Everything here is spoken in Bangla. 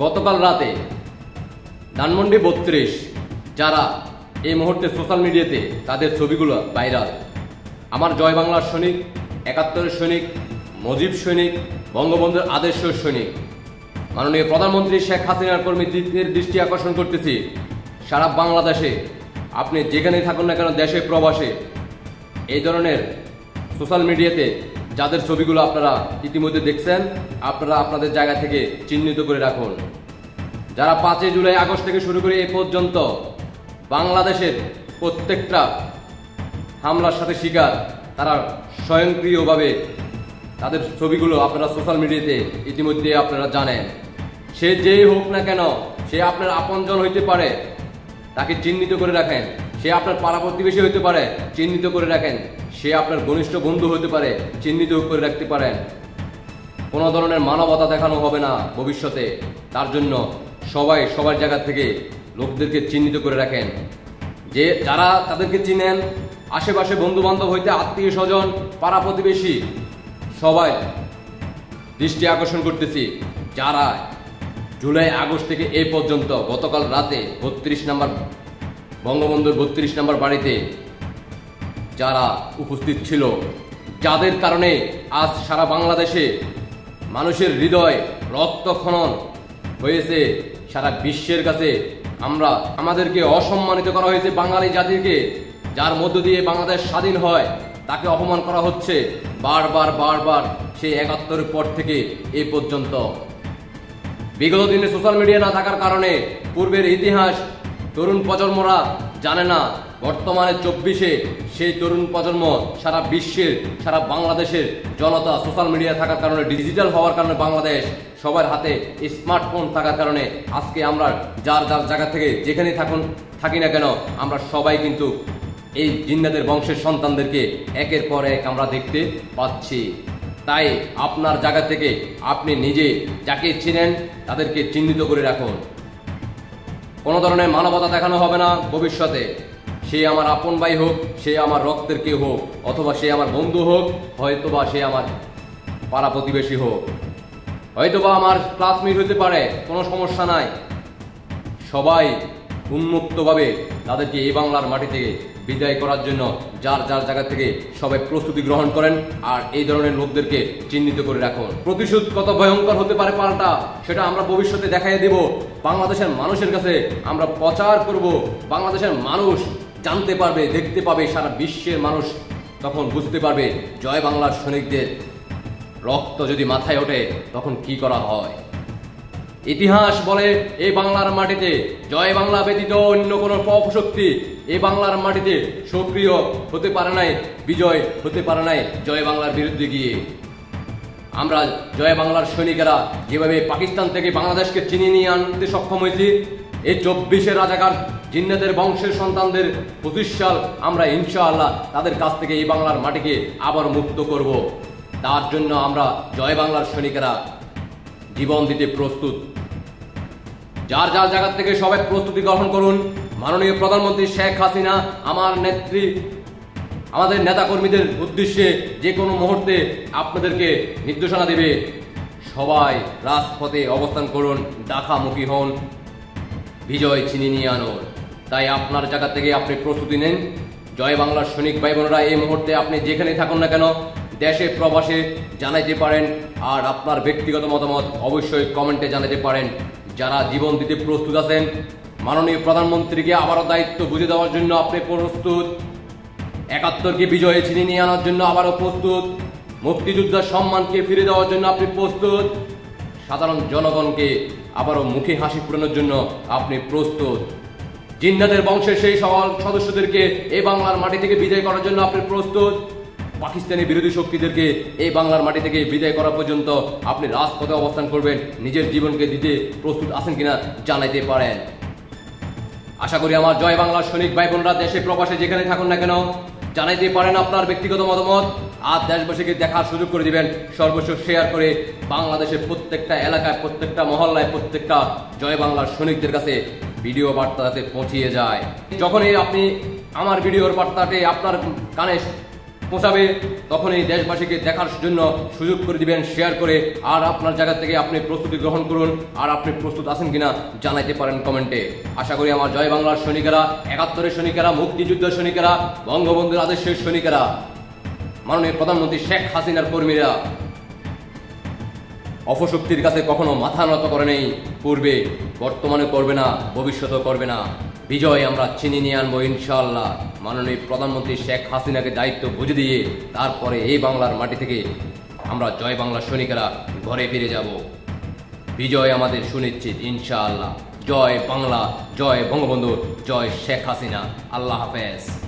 গতকাল রাতে ধানমন্ডি ৩২ যারা এই মুহূর্তে সোশ্যাল মিডিয়াতে তাদের ছবিগুলো ভাইরাল, আমার জয় বাংলার সৈনিক, ৭১-এর সৈনিক, মুজিব সৈনিক, বঙ্গবন্ধুর আদর্শ সৈনিক, মাননীয় প্রধানমন্ত্রী শেখ হাসিনার কর্মীদের দৃষ্টি আকর্ষণ করতেছি। সারা বাংলাদেশে আপনি যেখানেই থাকুন না কেন, দেশে প্রবাসে, এই ধরনের সোশ্যাল মিডিয়াতে যাদের ছবিগুলো আপনারা ইতিমধ্যে দেখছেন, আপনারা আপনাদের জায়গা থেকে চিহ্নিত করে রাখুন। যারা ৫ জুলাই আগস্ট থেকে শুরু করে এ পর্যন্ত বাংলাদেশের প্রত্যেকটা হামলার সাথে শিকার, তারা স্বয়ংক্রিয়ভাবে তাদের ছবিগুলো আপনারা সোশ্যাল মিডিয়াতে ইতিমধ্যে আপনারা জানেন। সে যেই হোক না কেন, সে আপনার আপনজন হইতে পারে, তাকে চিহ্নিত করে রাখেন। সে আপনার পাড়া প্রতিবেশী হইতে পারে, চিহ্নিত করে রাখেন। সে আপনার ঘনিষ্ঠ বন্ধু হতে পারে, চিহ্নিত করে রাখতে পারেন। কোনো ধরনের মানবতা দেখানো হবে না ভবিষ্যতে। তার জন্য সবাই সবার জায়গা থেকে লোকদেরকে চিহ্নিত করে রাখেন। যে যারা তাদেরকে চিনেন, আশেপাশে বন্ধু বান্ধব হইতে আত্মীয় স্বজন, পাড়া প্রতিবেশী, সবাই দৃষ্টি আকর্ষণ করতেছি। যারা জুলাই আগস্ট থেকে এই পর্যন্ত গতকাল রাতে ৩২ নম্বর বঙ্গবন্ধুর ৩২ নম্বর বাড়িতে যারা উপস্থিত ছিল, যাদের কারণে আজ সারা বাংলাদেশে মানুষের হৃদয় রক্তক্ষরণ হয়েছে, সারা বিশ্বের কাছে আমাদেরকে অসম্মানিত করা হয়েছে। বাঙালি জাতিকে, যার মধ্য দিয়ে বাংলাদেশ স্বাধীন হয়, তাকে অপমান করা হচ্ছে বারবার সেই ৭১-এর পর থেকে এই পর্যন্ত। বিগত দিনে সোশ্যাল মিডিয়া না থাকার কারণে পূর্বের ইতিহাস তরুণ প্রজন্মরা জানে না। বর্তমানে ২৪-এ সেই তরুণ প্রজন্ম, সারা বিশ্বের, সারা বাংলাদেশের জনতা সোশ্যাল মিডিয়া থাকার কারণে, ডিজিটাল হওয়ার কারণে, বাংলাদেশ সবার হাতে স্মার্টফোন থাকার কারণে আজকে আমরা যার যার জায়গা থেকে যেখানেই থাকি না কেন, আমরা সবাই কিন্তু এই জিন্নাতের বংশের সন্তানদেরকে একের পর এক আমরা দেখতে পাচ্ছি। তাই আপনার জায়গা থেকে আপনি নিজে যাকে চিনেন তাদেরকে চিহ্নিত করে রাখুন। কোনো ধরনের মানবতা দেখানো হবে না ভবিষ্যতে। সে আমার আপন ভাই হোক, সে আমার রক্তের কেউ হোক, অথবা সে আমার বন্ধু হোক, হয়তোবা সে আমার পাড়া প্রতিবেশী হোক, হয়তোবা আমার ক্লাসমেট হতে পারে, কোনো সমস্যা নাই। সবাই উন্মুক্তভাবে তাদেরকে এই বাংলার মাটি থেকে বিদায় করার জন্য যার যার জায়গা থেকে সবাই প্রস্তুতি গ্রহণ করেন। আর এই ধরনের লোকদেরকে চিহ্নিত করে রাখুন। প্রতিশোধ কত ভয়ঙ্কর হতে পারে পাল্টা, সেটা আমরা ভবিষ্যতে দেখাই দেব। বাংলাদেশের মানুষের কাছে আমরা প্রচার করব। বাংলাদেশের মানুষ জানতে পারবে, দেখতে পাবে, সারা বিশ্বের মানুষ তখন বুঝতে পারবে জয় বাংলার সৈনিকদের রক্ত যদি মাথায় ওঠে তখন কি করা হয়। ইতিহাস বলে এই বাংলার মাটিতে জয় বাংলা ব্যতীত অন্য কোনো অপশক্তি এই বাংলার মাটিতে সক্রিয় হতে পারে নাই, বিজয় হতে পারে নাই জয় বাংলার বিরুদ্ধে গিয়ে। আমরা জয় বাংলার সৈনিকেরা যেভাবে পাকিস্তান থেকে বাংলাদেশকে চিনিয়ে নিয়ে আনতে সক্ষম হয়েছি, এই ২৪-এর রাজাকার জিন্নাতের বংশের সন্তানদের ২৫ সাল আমরা ইনশাআল্লাহ তাদের কাছ থেকে এই বাংলার মাটিকে আবার মুক্ত করব। তার জন্য আমরা জয় বাংলার সৈনিকেরা জীবন দিতে প্রস্তুত। যার যার জায়গা থেকে সবাই প্রস্তুতি গ্রহণ করুন। মাননীয় প্রধানমন্ত্রী শেখ হাসিনা আমাদের নেতাকর্মীদের উদ্দেশ্যে যে কোনো মুহূর্তে আপনাদেরকে নির্দেশনা দেবে। সবাই রাজপথে অবস্থান করুন, ডাকামুখী হন, বিজয় ছিনিয়ে নিয়ে আনুন। তাই আপনার জায়গা থেকে আপনি প্রস্তুতি নেন। জয় বাংলার সৈনিক ভাই বোনেরা, এই মুহূর্তে আপনি যেখানেই থাকুন না কেন, দেশে প্রবাসে জানাইতে পারেন। আর আপনার ব্যক্তিগত মতামত অবশ্যই কমেন্টে জানাতে পারেন। যারা জীবন দিতে প্রস্তুত আছেন, মাননীয় প্রধানমন্ত্রীকে আবারও দায়িত্ব বুঝে দেওয়ার জন্য আপনি প্রস্তুত, ৭১-কে বিজয়ে ছিনিয়ে নিয়ে আনার জন্য আবারও প্রস্তুত, মুক্তিযোদ্ধার সম্মানকে ফিরে দেওয়ার জন্য আপনি প্রস্তুত, সাধারণ জনগণকে আবারও মুখে হাসি ফোটানোর জন্য আপনি প্রস্তুত, জিন্নাতের বংশের সেই সকল সদস্যদেরকে এই বাংলার মাটি থেকে বিদায় করার জন্য আপনি প্রস্তুত, পাকিস্তানি বিরোধী শক্তিদেরকে এই বাংলার মাটি থেকে বিদায় করা পর্যন্ত আপনি রাজপথে অবস্থান করবেন। নিজের জীবনকে দিতে প্রস্তুত আছেন কিনা জানাইতে পারেন। আশা করি আমার জয় বাংলার সৈনিক ভাই বোনরা দেশে প্রবাসে যেখানে থাকুন না কেন জানাইতে পারেন আপনার ব্যক্তিগত মতামত। আর দেশবাসীকে দেখার সুযোগ করে দিবেন, সর্বস্ব শেয়ার করে বাংলাদেশের প্রত্যেকটা এলাকায়, প্রত্যেকটা মহল্লায়, প্রত্যেকটা জয় বাংলার সৈনিকদের কাছে ভিডিও বার্তা যাতে পৌঁছিয়ে যায়। যখনই আপনি আমার ভিডিওর বার্তাটি আপনার কানে পৌঁছাবে, তখনই দেশবাসীকে দেখার জন্য সুযোগ করে দিবেন শেয়ার করে। আর আপনার জায়গা থেকে আপনি প্রস্তুতি গ্রহণ করুন। আর আপনি প্রস্তুত আছেন কিনা জানাইতে পারেন কমেন্টে। আশা করি আমার জয় বাংলার সৈনিকেরা, ৭১-এর সৈনিকেরা, মুক্তিযুদ্ধের সৈনিকেরা, বঙ্গবন্ধুর আদর্শের সৈনিকেরা, মাননীয় প্রধানমন্ত্রী শেখ হাসিনার কর্মীরা অপশক্তির কাছে কখনো মাথা নত করে নেই। পূর্বে, বর্তমানে করবে না, ভবিষ্যতেও করবে না। বিজয় আমরা চিনি নিয়ে আনবো ইনশাআল্লাহ। মাননীয় প্রধানমন্ত্রী শেখ হাসিনাকে দায়িত্ব বুঝে দিয়ে তারপরে এই বাংলার মাটি থেকে আমরা জয় বাংলার সৈনিকেরা ঘরে ফিরে যাব। বিজয় আমাদের সুনিশ্চিত ইনশাআল্লাহ। জয় বাংলা, জয় বঙ্গবন্ধু, জয় শেখ হাসিনা। আল্লাহ হাফেজ।